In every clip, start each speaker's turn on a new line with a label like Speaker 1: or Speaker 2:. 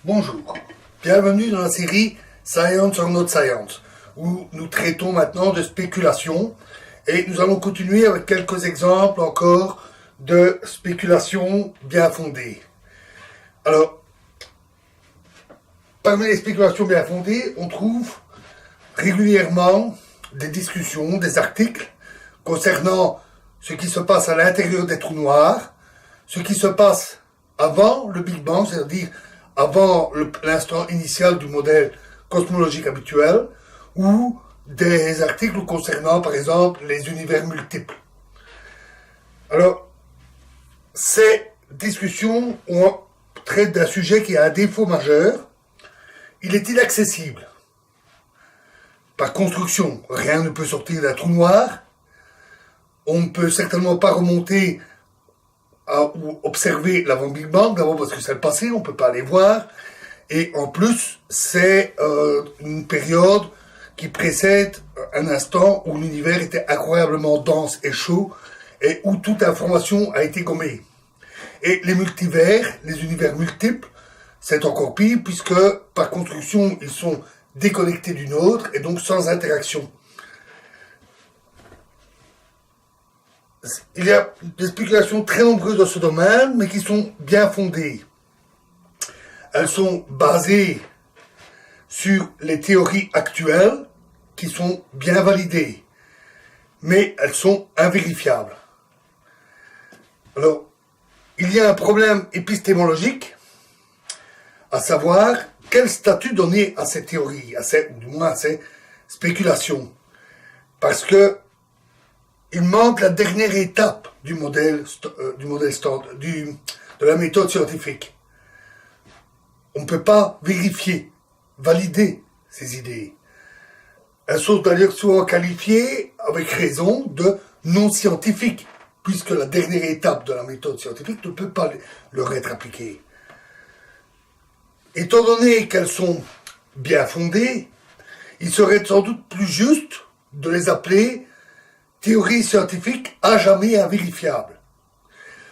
Speaker 1: Bonjour, bienvenue dans la série Science or Not Science, où nous traitons maintenant de spéculation et nous allons continuer avec quelques exemples encore de spéculation bien fondée. Alors, parmi les spéculations bien fondées, on trouve régulièrement des discussions, des articles concernant ce qui se passe à l'intérieur des trous noirs, ce qui se passe avant le Big Bang, c'est-à-dire avant l'instant initial du modèle cosmologique habituel, ou des articles concernant, par exemple, les univers multiples. Alors, ces discussions traitent d'un sujet qui a un défaut majeur. Il est inaccessible. Par construction, rien ne peut sortir d'un trou noir. On ne peut certainement pas remonter ou observer l'avant Big Bang, d'abord parce que c'est le passé, on ne peut pas aller voir, et en plus, c'est une période qui précède un instant où l'univers était incroyablement dense et chaud, et où toute information a été gommée. Et les multivers, les univers multiples, c'est encore pire, puisque par construction, ils sont déconnectés d'une autre, et donc sans interaction. Il y a des spéculations très nombreuses dans ce domaine, mais qui sont bien fondées. Elles sont basées sur les théories actuelles, qui sont bien validées, mais elles sont invérifiables. Alors, il y a un problème épistémologique, à savoir quel statut donner à ces théories, ou du moins à ces spéculations. Parce que il manque la dernière étape de la méthode scientifique. On ne peut pas vérifier, valider ces idées. Elles sont d'ailleurs souvent qualifiées, avec raison, de non scientifiques, puisque la dernière étape de la méthode scientifique ne peut pas leur être appliquée. Étant donné qu'elles sont bien fondées, il serait sans doute plus juste de les appeler théorie scientifique à jamais invérifiable.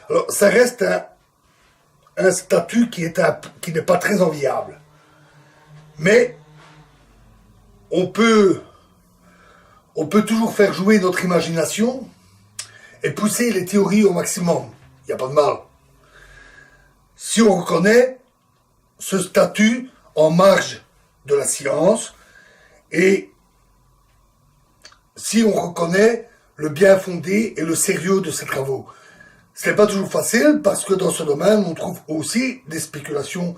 Speaker 1: Alors, ça reste un statut qui n'est pas très enviable. Mais on peut toujours faire jouer notre imagination et pousser les théories au maximum. Il n'y a pas de mal. Si on reconnaît ce statut en marge de la science et si on reconnaît le bien fondé et le sérieux de ces travaux. Ce n'est pas toujours facile parce que dans ce domaine, on trouve aussi des spéculations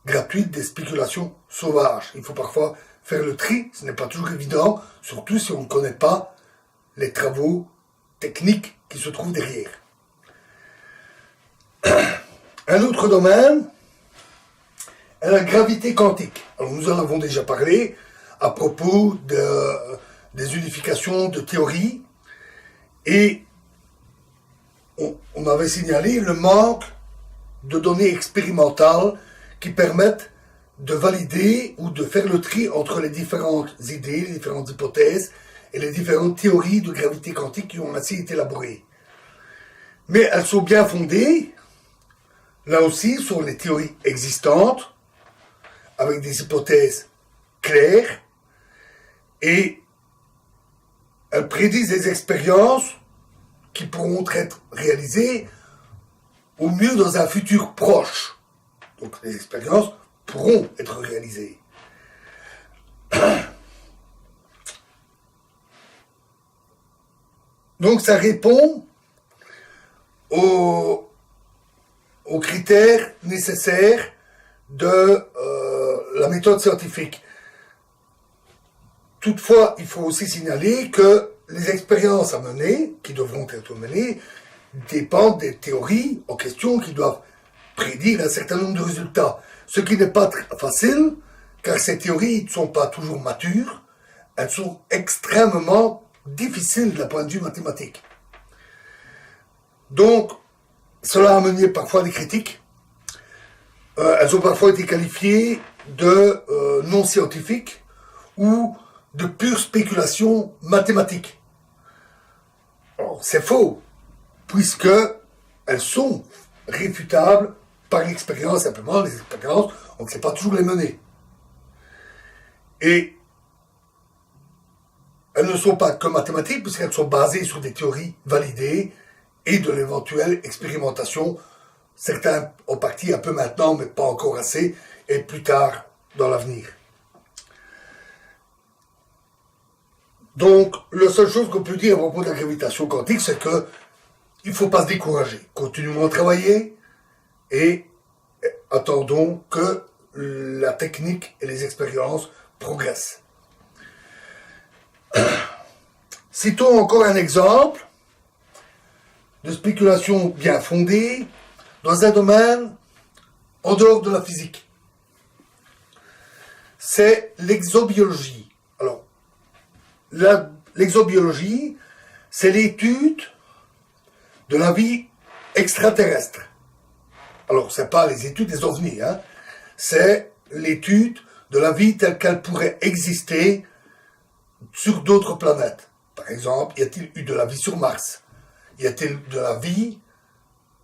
Speaker 1: gratuites, des spéculations sauvages. Il faut parfois faire le tri, ce n'est pas toujours évident, surtout si on ne connaît pas les travaux techniques qui se trouvent derrière. Un autre domaine est la gravité quantique. Alors nous en avons déjà parlé à propos des unifications de théories. Et on avait signalé le manque de données expérimentales qui permettent de valider ou de faire le tri entre les différentes idées, les différentes hypothèses et les différentes théories de gravité quantique qui ont ainsi été élaborées. Mais elles sont bien fondées, là aussi, sur les théories existantes, avec des hypothèses claires, et elles prédisent des expériences qui pourront être réalisées au mieux dans un futur proche. Donc les expériences pourront être réalisées. Donc ça répond aux critères nécessaires de la méthode scientifique. Toutefois, il faut aussi signaler que les expériences à mener, qui devront être menées, dépendent des théories en question qui doivent prédire un certain nombre de résultats. Ce qui n'est pas très facile, car ces théories ne sont pas toujours matures, elles sont extrêmement difficiles d'un point de vue mathématique. Donc, cela a mené parfois des critiques. Elles ont parfois été qualifiées de non scientifiques ou de pure spéculation mathématique. Alors, c'est faux, puisque elles sont réfutables par l'expérience, simplement, les expériences, on ne sait pas toujours les mener. Et elles ne sont pas que mathématiques, puisqu'elles sont basées sur des théories validées et de l'éventuelle expérimentation, certains en partie un peu maintenant, mais pas encore assez, et plus tard dans l'avenir. Donc, la seule chose qu'on peut dire à propos de la gravitation quantique, c'est que il ne faut pas se décourager. Continuons à travailler et attendons que la technique et les expériences progressent. Citons encore un exemple de spéculation bien fondée dans un domaine en dehors de la physique. C'est l'exobiologie. Alors, l'exobiologie, c'est l'étude de la vie extraterrestre. Alors, c'est pas les études des ovnis, hein. C'est l'étude de la vie telle qu'elle pourrait exister sur d'autres planètes. Par exemple, y a-t-il eu de la vie sur Mars? Y a-t-il de la vie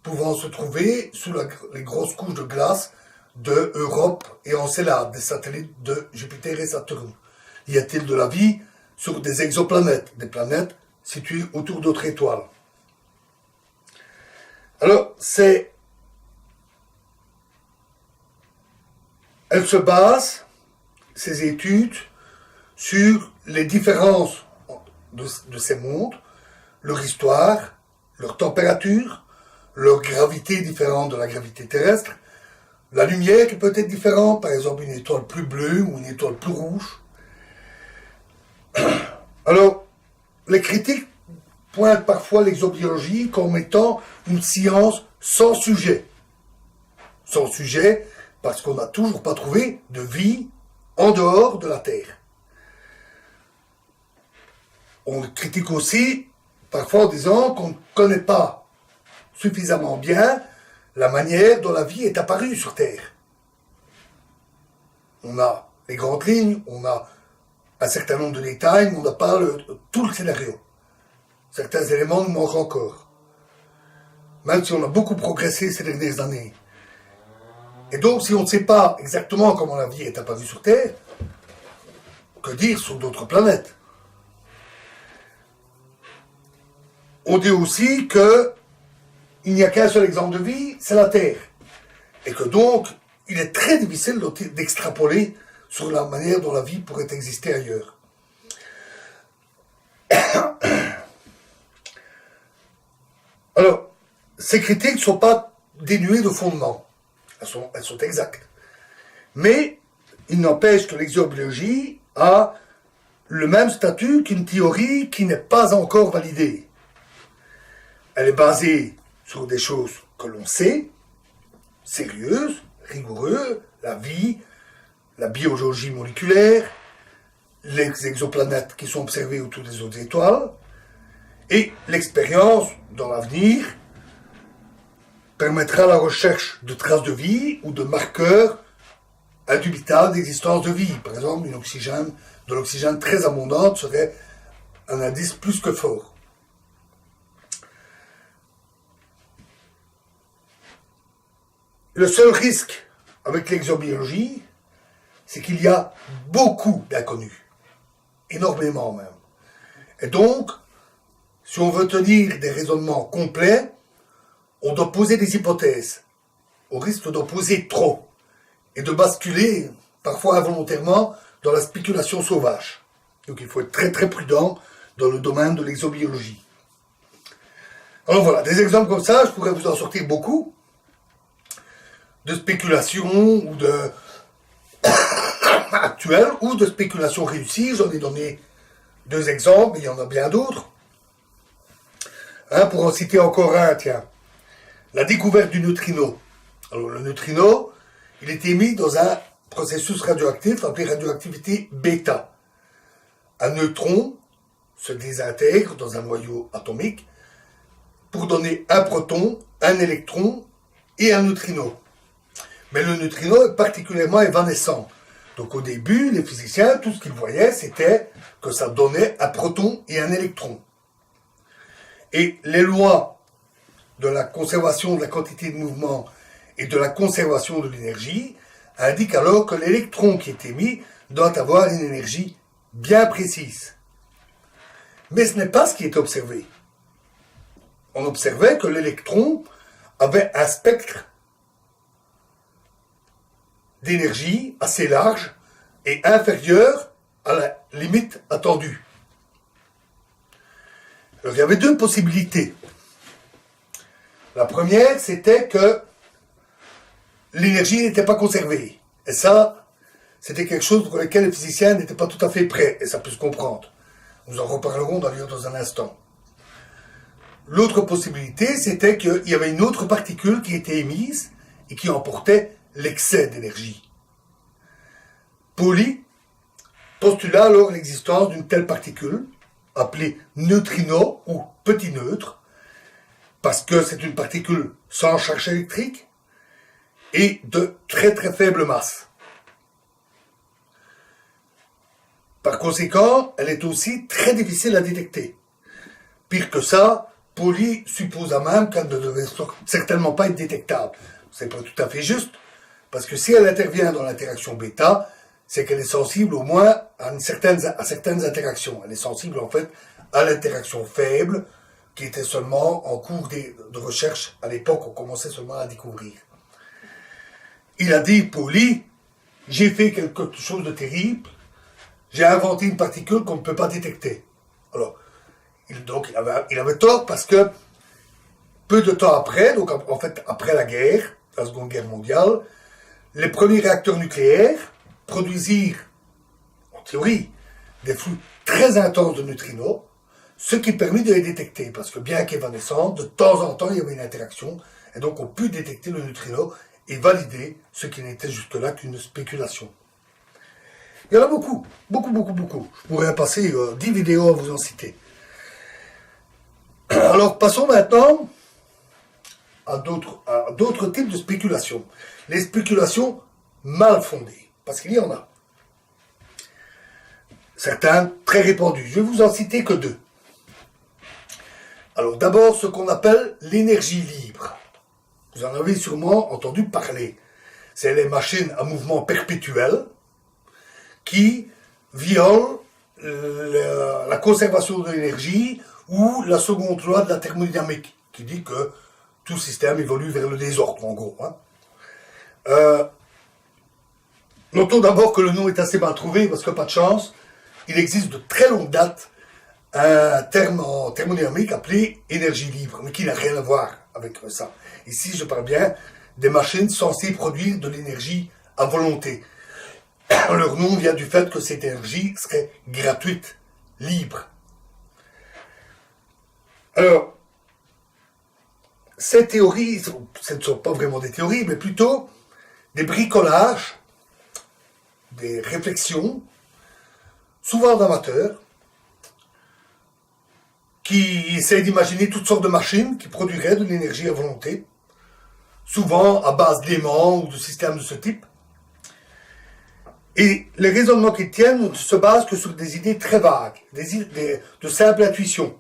Speaker 1: pouvant se trouver sous les grosses couches de glace de Europe et Encelade, des satellites de Jupiter et Saturne? Y a-t-il de la vie sur des exoplanètes, des planètes situées autour d'autres étoiles? Alors, elles se basent, ces études, sur les différences de ces mondes, leur histoire, leur température, leur gravité différente de la gravité terrestre, la lumière qui peut être différente, par exemple une étoile plus bleue ou une étoile plus rouge. Alors, les critiques pointent parfois l'exobiologie comme étant une science sans sujet. Sans sujet parce qu'on n'a toujours pas trouvé de vie en dehors de la Terre. On critique aussi parfois en disant qu'on ne connaît pas suffisamment bien la manière dont la vie est apparue sur Terre. On a les grandes lignes, on a un certain nombre de détails, mais on n'a pas tout le scénario. Certains éléments nous manquent encore. Même si on a beaucoup progressé ces dernières années. Et donc, si on ne sait pas exactement comment la vie est apparue sur Terre, que dire sur d'autres planètes? On dit aussi que il n'y a qu'un seul exemple de vie, c'est la Terre. Et que donc, il est très difficile d'extrapoler sur la manière dont la vie pourrait exister ailleurs. Alors, ces critiques ne sont pas dénuées de fondement. Elles sont exactes. Mais, il n'empêche que l'exobiologie a le même statut qu'une théorie qui n'est pas encore validée. Elle est basée sur des choses que l'on sait, sérieuses, rigoureuses, la vie, la biologie moléculaire, les exoplanètes qui sont observées autour des autres étoiles, et l'expérience dans l'avenir permettra la recherche de traces de vie ou de marqueurs indubitables d'existence de vie. Par exemple, de l'oxygène très abondante serait un indice plus que fort. Le seul risque avec l'exobiologie, c'est qu'il y a beaucoup d'inconnus. Énormément même. Et donc, si on veut tenir des raisonnements complets, on doit poser des hypothèses, au risque d'en poser trop, et de basculer, parfois involontairement, dans la spéculation sauvage. Donc il faut être très très prudent dans le domaine de l'exobiologie. Alors voilà, des exemples comme ça, je pourrais vous en sortir beaucoup, de spéculation ou de actuelle ou de spéculation réussie. J'en ai donné 2 exemples, mais il y en a bien d'autres. Pour en citer encore un, tiens. La découverte du neutrino. Alors le neutrino, il est émis dans un processus radioactif appelé radioactivité bêta. Un neutron se désintègre dans un noyau atomique pour donner un proton, un électron et un neutrino. Mais le neutrino est particulièrement évanescent. Donc au début, les physiciens, tout ce qu'ils voyaient, c'était que ça donnait un proton et un électron. Et les lois de la conservation de la quantité de mouvement et de la conservation de l'énergie indique alors que l'électron qui est émis doit avoir une énergie bien précise. Mais ce n'est pas ce qui est observé. On observait que l'électron avait un spectre d'énergie assez large et inférieur à la limite attendue. Alors, il y avait deux possibilités. La première, c'était que l'énergie n'était pas conservée. Et ça, c'était quelque chose pour lequel les physiciens n'étaient pas tout à fait prêts, et ça peut se comprendre. Nous en reparlerons d'ailleurs dans un instant. L'autre possibilité, c'était qu'il y avait une autre particule qui était émise et qui emportait l'excès d'énergie. Pauli postula alors l'existence d'une telle particule, appelée neutrino ou petit neutre, parce que c'est une particule sans charge électrique et de très très faible masse. Par conséquent, elle est aussi très difficile à détecter. Pire que ça, Pauli supposa même qu'elle ne devait certainement pas être détectable. C'est pas tout à fait juste, parce que si elle intervient dans l'interaction bêta, c'est qu'elle est sensible au moins à certaines interactions. Elle est sensible en fait à l'interaction faible, qui était seulement en cours de recherche à l'époque, on commençait seulement à découvrir. Il a dit, Pauli, j'ai fait quelque chose de terrible, j'ai inventé une particule qu'on ne peut pas détecter. Alors, il avait tort parce que peu de temps après, donc en fait après la guerre, la Seconde Guerre mondiale, les premiers réacteurs nucléaires produisirent, en théorie, des flux très intenses de neutrinos, ce qui permit de les détecter, parce que bien qu'évanescents, de temps en temps il y avait une interaction, et donc on put détecter le neutrino et valider ce qui n'était jusque-là qu'une spéculation. Il y en a beaucoup. Je pourrais passer 10 vidéos à vous en citer. Alors passons maintenant à d'autres types de spéculations. Les spéculations mal fondées, parce qu'il y en a. Certains très répandus. Je vais vous en citer que deux. Alors d'abord ce qu'on appelle l'énergie libre. Vous en avez sûrement entendu parler. C'est les machines à mouvement perpétuel qui violent la conservation de l'énergie ou la seconde loi de la thermodynamique, qui dit que tout système évolue vers le désordre, en gros. Notons d'abord que le nom est assez mal trouvé, parce que pas de chance, il existe de très longue date un terme en thermodynamique appelé énergie libre, mais qui n'a rien à voir avec ça. Ici, je parle bien des machines censées produire de l'énergie à volonté. Leur nom vient du fait que cette énergie serait gratuite, libre. Alors, ces théories, ce ne sont pas vraiment des théories, mais plutôt des bricolages, des réflexions, souvent d'amateurs, qui essayent d'imaginer toutes sortes de machines qui produiraient de l'énergie à volonté, souvent à base d'aimants ou de systèmes de ce type. Et les raisonnements qu'ils tiennent ne se basent que sur des idées très vagues, de simples intuitions.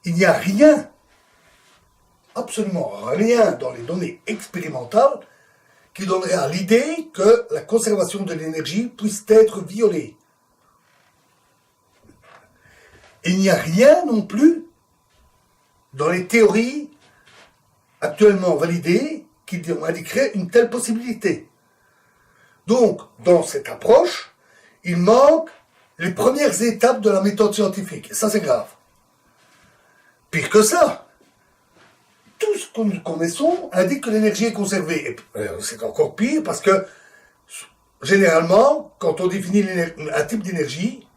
Speaker 1: Il n'y a rien, absolument rien dans les données expérimentales qui donnerait à l'idée que la conservation de l'énergie puisse être violée. Il n'y a rien non plus dans les théories actuellement validées qui indiqueraient une telle possibilité. Donc, dans cette approche, il manque les premières étapes de la méthode scientifique. Et ça, c'est grave. Pire que ça, tout ce que nous connaissons indique que l'énergie est conservée. Et c'est encore pire parce que, généralement, quand on définit un type d'énergie,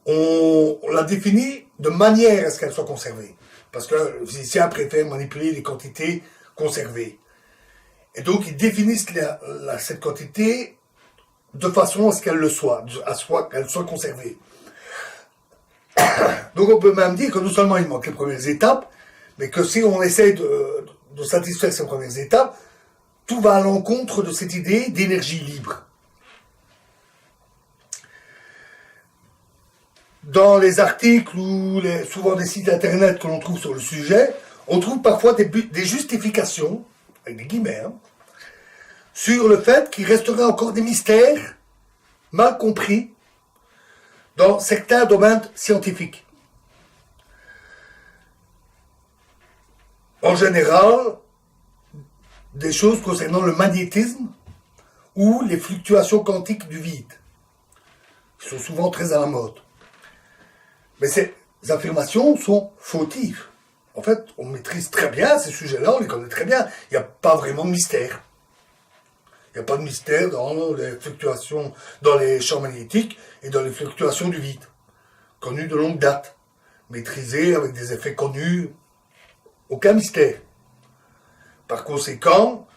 Speaker 1: on la définit de manière à ce qu'elle soit conservée. Parce que le physicien préfère manipuler les quantités conservées. Et donc, ils définissent cette quantité de façon à ce qu'elle le soit, qu'elle soit conservée. Donc, on peut même dire que non seulement il manque les premières étapes, mais que si on essaie de satisfaire ces premières étapes, tout va à l'encontre de cette idée d'énergie libre. Dans les articles ou souvent des sites internet que l'on trouve sur le sujet, on trouve parfois des justifications, avec des guillemets, hein, sur le fait qu'il resterait encore des mystères mal compris dans certains domaines scientifiques. En général, des choses concernant le magnétisme ou les fluctuations quantiques du vide, qui sont souvent très à la mode. Mais ces affirmations sont fautives. En fait, on maîtrise très bien ces sujets-là, on les connaît très bien. Il n'y a pas vraiment de mystère. Il n'y a pas de mystère dans les fluctuations, dans les champs magnétiques et dans les fluctuations du vide, connues de longue date, maîtrisées avec des effets connus, aucun mystère. Par conséquent,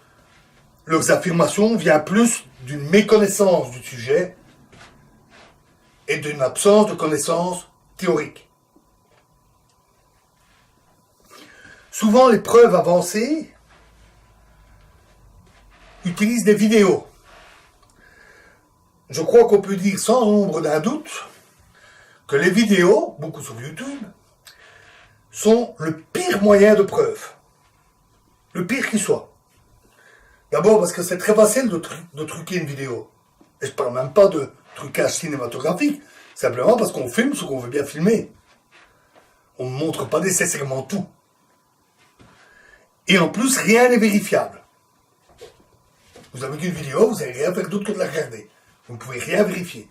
Speaker 1: leurs affirmations viennent plus d'une méconnaissance du sujet et d'une absence de connaissances théoriques. Souvent, les preuves avancées utilisent des vidéos. Je crois qu'on peut dire sans ombre d'un doute que les vidéos, beaucoup sur YouTube, sont le pire moyen de preuve. Le pire qui soit. D'abord parce que c'est très facile de truquer une vidéo. Et je parle même pas de trucage cinématographique, simplement parce qu'on filme ce qu'on veut bien filmer. On ne montre pas nécessairement tout. Et en plus, rien n'est vérifiable. Vous avez qu'une vidéo, vous n'avez rien faire d'autre que de la regarder. Vous ne pouvez rien vérifier.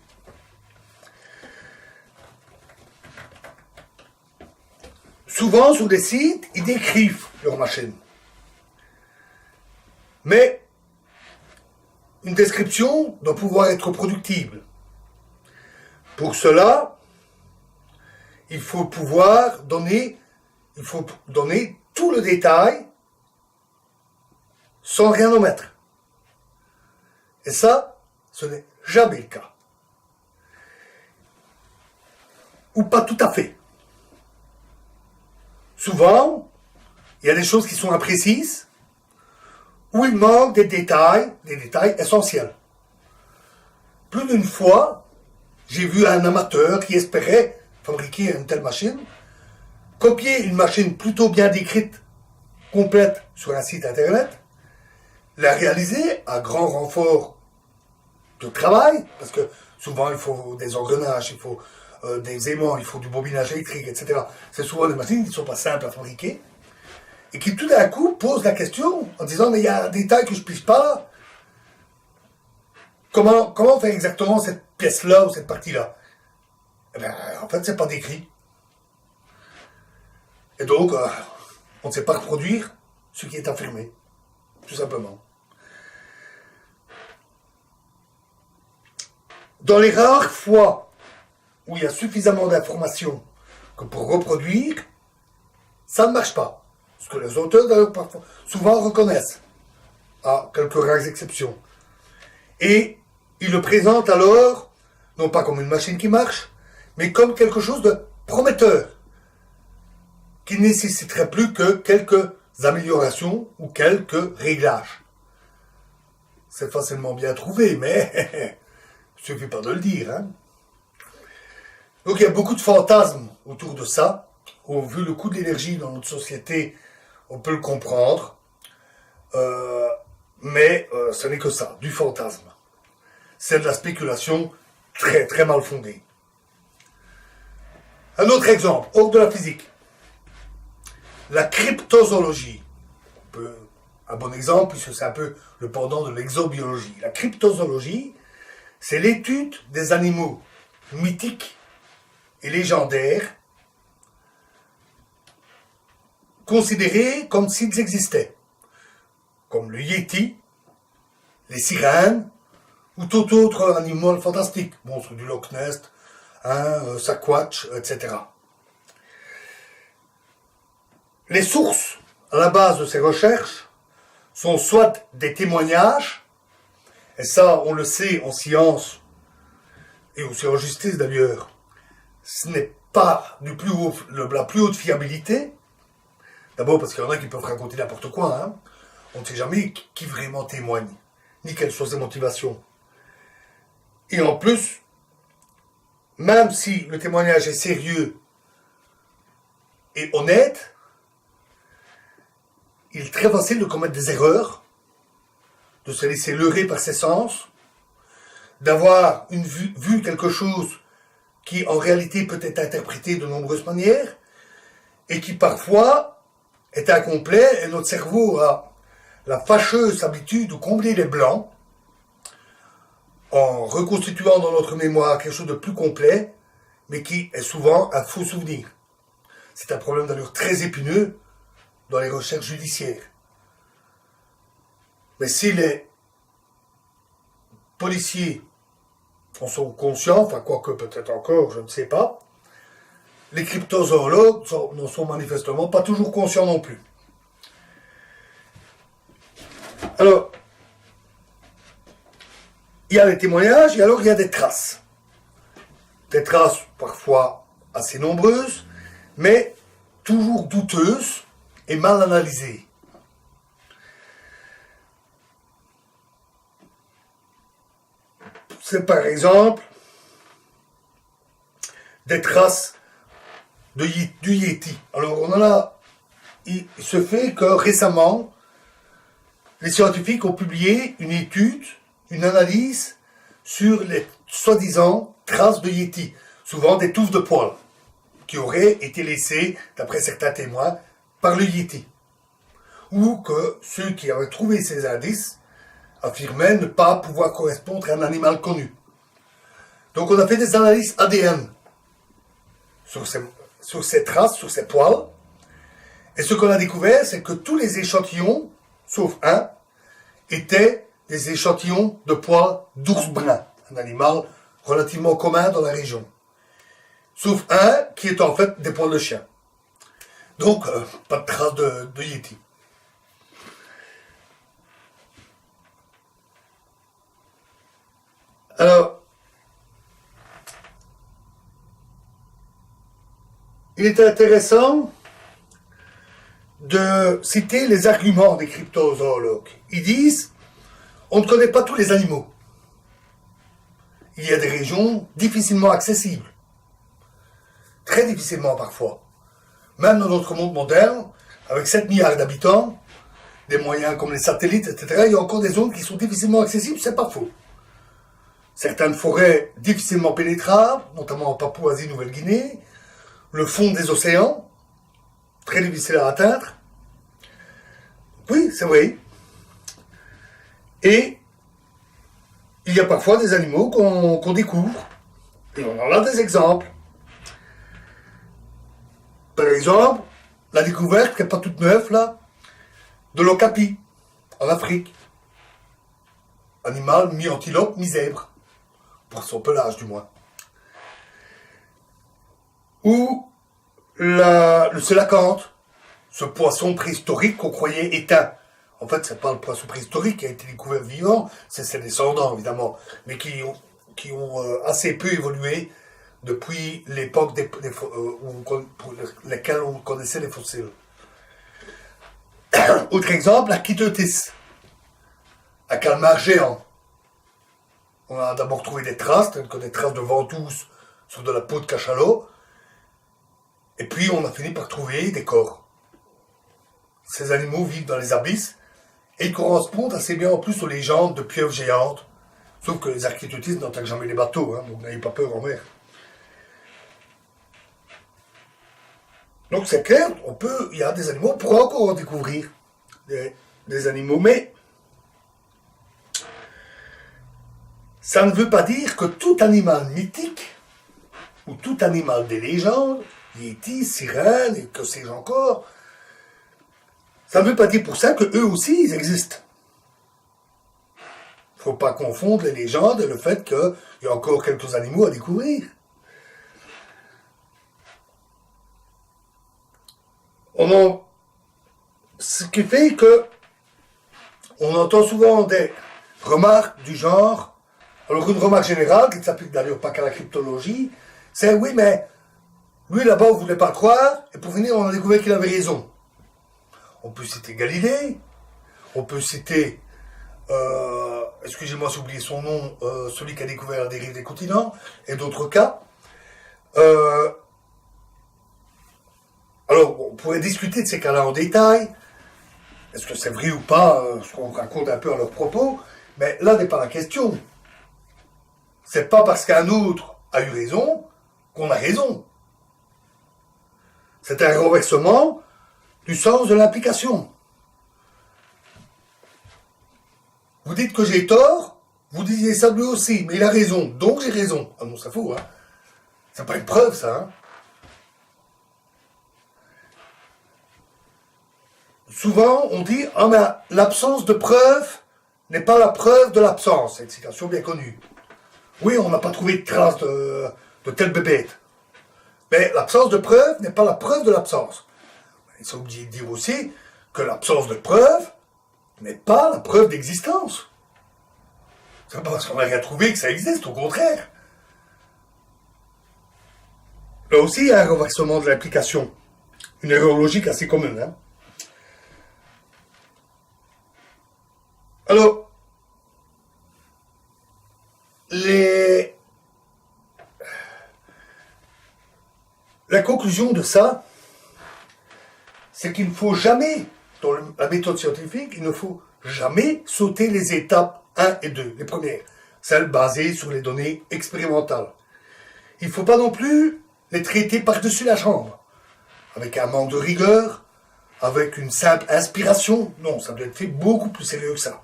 Speaker 1: Souvent, sur des sites, ils décrivent leur machine. Mais une description doit pouvoir être reproductible. Pour cela, il faut donner tout le détail sans rien omettre. Et ça, ce n'est jamais le cas. Ou pas tout à fait. Souvent, il y a des choses qui sont imprécises, où il manque des détails essentiels. Plus d'une fois, j'ai vu un amateur qui espérait fabriquer une telle machine, copier une machine plutôt bien décrite, complète sur un site internet, la réaliser à grand renfort de travail, parce que souvent il faut des engrenages, il faut des aimants, il faut du bobinage électrique, etc. C'est souvent des machines qui ne sont pas simples à fabriquer, et qui tout d'un coup posent la question en disant mais il y a un détail que je ne pige pas. Comment faire exactement cette pièce-là ou cette partie-là? Eh bien, en fait, c'est pas décrit. Et donc, on ne sait pas reproduire ce qui est affirmé, tout simplement. Dans les rares fois où il y a suffisamment d'informations que pour reproduire, ça ne marche pas. Ce que les auteurs, d'ailleurs, souvent reconnaissent, à quelques rares exceptions. Et ils le présentent alors, non pas comme une machine qui marche, mais comme quelque chose de prometteur, qui ne nécessiterait plus que quelques améliorations ou quelques réglages. C'est facilement bien trouvé, mais il ne suffit pas de le dire. Hein. Donc il y a beaucoup de fantasmes autour de ça. Vu le coût de l'énergie dans notre société, on peut le comprendre. Mais ce n'est que ça, du fantasme. C'est de la spéculation très très mal fondée. Un autre exemple, hors de la physique. La cryptozoologie. Un bon exemple, puisque c'est un peu le pendant de l'exobiologie. La cryptozoologie, c'est l'étude des animaux mythiques et légendaires considérés comme s'ils existaient, comme le yéti, les sirènes, ou tout autre animal fantastique, monstre du Loch Ness, Sasquatch, etc. Les sources à la base de ces recherches sont soit des témoignages, et ça on le sait en science, et aussi en justice d'ailleurs, ce n'est pas la plus haute fiabilité, d'abord parce qu'il y en a qui peuvent raconter n'importe quoi, hein. On ne sait jamais qui vraiment témoigne, ni quelles sont ses motivations. Et en plus, même si le témoignage est sérieux et honnête, il est très facile de commettre des erreurs, de se laisser leurrer par ses sens, d'avoir vu quelque chose qui en réalité peut être interprété de nombreuses manières, et qui parfois est incomplet, et notre cerveau a la fâcheuse habitude de combler les blancs, en reconstituant dans notre mémoire quelque chose de plus complet, mais qui est souvent un faux souvenir. C'est un problème d'allure très épineux dans les recherches judiciaires. Mais si les policiers en sont conscients, enfin quoique peut-être encore, je ne sais pas, les cryptozoologues n'en sont manifestement pas toujours conscients non plus. Alors, il y a les témoignages et alors il y a des traces. Des traces parfois assez nombreuses, mais toujours douteuses et mal analysées. C'est par exemple des traces du Yéti. Alors il se fait que récemment, les scientifiques ont publié une étude, une analyse sur les soi-disant traces de Yéti, souvent des touffes de poils, qui auraient été laissées, d'après certains témoins, par le Yéti. Ou que ceux qui avaient trouvé ces indices affirmaient ne pas pouvoir correspondre à un animal connu. Donc on a fait des analyses ADN sur ces traces, sur ces poils, et ce qu'on a découvert, c'est que tous les échantillons, sauf un, étaient des échantillons de poils d'ours brun, un animal relativement commun dans la région. Sauf un qui est en fait des poils de chien. Donc, pas de traces de Yéti. Alors, il est intéressant de citer les arguments des cryptozoologues. Ils disent, on ne connaît pas tous les animaux. Il y a des régions difficilement accessibles. Très difficilement parfois. Même dans notre monde moderne, avec 7 milliards d'habitants, des moyens comme les satellites, etc., il y a encore des zones qui sont difficilement accessibles, c'est pas faux. Certaines forêts difficilement pénétrables, notamment en Papouasie-Nouvelle-Guinée, le fond des océans, très difficile à atteindre. Oui, c'est vrai. Et il y a parfois des animaux qu'on découvre. Et on en a des exemples. Par exemple, la découverte, qui n'est pas toute neuve, là, de l'okapi, en Afrique. Animal mi-antilope, mi-zèbre. Pour son pelage, du moins. Ou le sélacanthe, ce poisson préhistorique qu'on croyait éteint. En fait, c'est pas le poisson préhistorique qui a été découvert vivant, c'est ses descendants, évidemment, mais qui ont assez peu évolué depuis l'époque pour lesquelles on connaissait les fossiles. Autre exemple, la Chyteutis, un calmar géant. On a d'abord trouvé des traces, telles que des traces de ventouses sur de la peau de cachalot, et puis on a fini par trouver des corps. Ces animaux vivent dans les abysses, et ils correspondent assez bien en plus aux légendes de pieuvres géantes, sauf que les archéteutistes n'attaquent jamais les bateaux, hein, donc n'ayez pas peur en mer. Donc c'est clair, il y a des animaux, on pourra encore en découvrir des animaux, mais ça ne veut pas dire que tout animal mythique, ou tout animal des légendes, Yéti, sirène, et que sais-je encore, ça ne veut pas dire pour ça qu'eux aussi, ils existent. Il ne faut pas confondre les légendes et le fait qu'il y a encore quelques animaux à découvrir. Ce qui fait que on entend souvent des remarques du genre, alors une remarque générale, qui ne s'applique d'ailleurs pas qu'à la cryptologie, c'est oui, mais lui là-bas, on ne voulait pas le croire, et pour finir, on a découvert qu'il avait raison. On peut citer Galilée, on peut citer, excusez-moi j'ai oublié son nom, celui qui a découvert la dérive des continents, et d'autres cas. Alors, on pourrait discuter de ces cas-là en détail, Est-ce que c'est vrai ou pas, ce qu'on raconte un peu à leurs propos? Mais là n'est pas la question. C'est pas parce qu'un autre a eu raison qu'on a raison. C'est un renversement du sens de l'implication. Vous dites que j'ai tort, vous disiez ça lui aussi, mais il a raison, donc j'ai raison. Ah non, ça fout, hein. C'est pas une preuve, ça, hein. Souvent, on dit « Ah, mais l'absence de preuve n'est pas la preuve de l'absence. » C'est une citation bien connue. Oui, on n'a pas trouvé de trace de telle bébête. Mais l'absence de preuve n'est pas la preuve de l'absence. Il sont obligés de dire aussi que l'absence de preuve n'est pas la preuve d'existence. C'est pas parce qu'on n'a rien trouvé que ça existe, au contraire. Là aussi, il y a un renversement de l'implication. Une erreur logique assez commune, hein. Alors, la conclusion de ça, c'est qu'il ne faut jamais, dans la méthode scientifique, il ne faut jamais sauter les étapes 1 et 2, les premières, celles basées sur les données expérimentales. Il ne faut pas non plus les traiter par-dessus la jambe, avec un manque de rigueur, avec une simple inspiration. Non, ça doit être fait beaucoup plus sérieux que ça.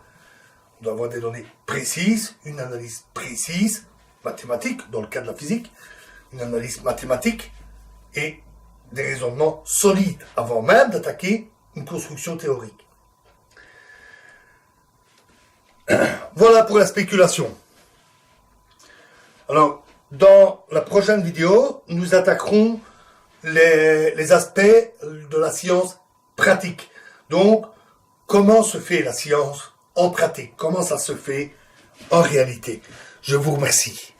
Speaker 1: On doit avoir des données précises, une analyse précise, mathématique, dans le cas de la physique, une analyse mathématique et des raisonnements solides avant même d'attaquer une construction théorique. Voilà pour la spéculation. Alors, dans la prochaine vidéo, nous attaquerons les aspects de la science pratique. Donc, comment se fait la science en pratique? Comment ça se fait en réalité? Je vous remercie.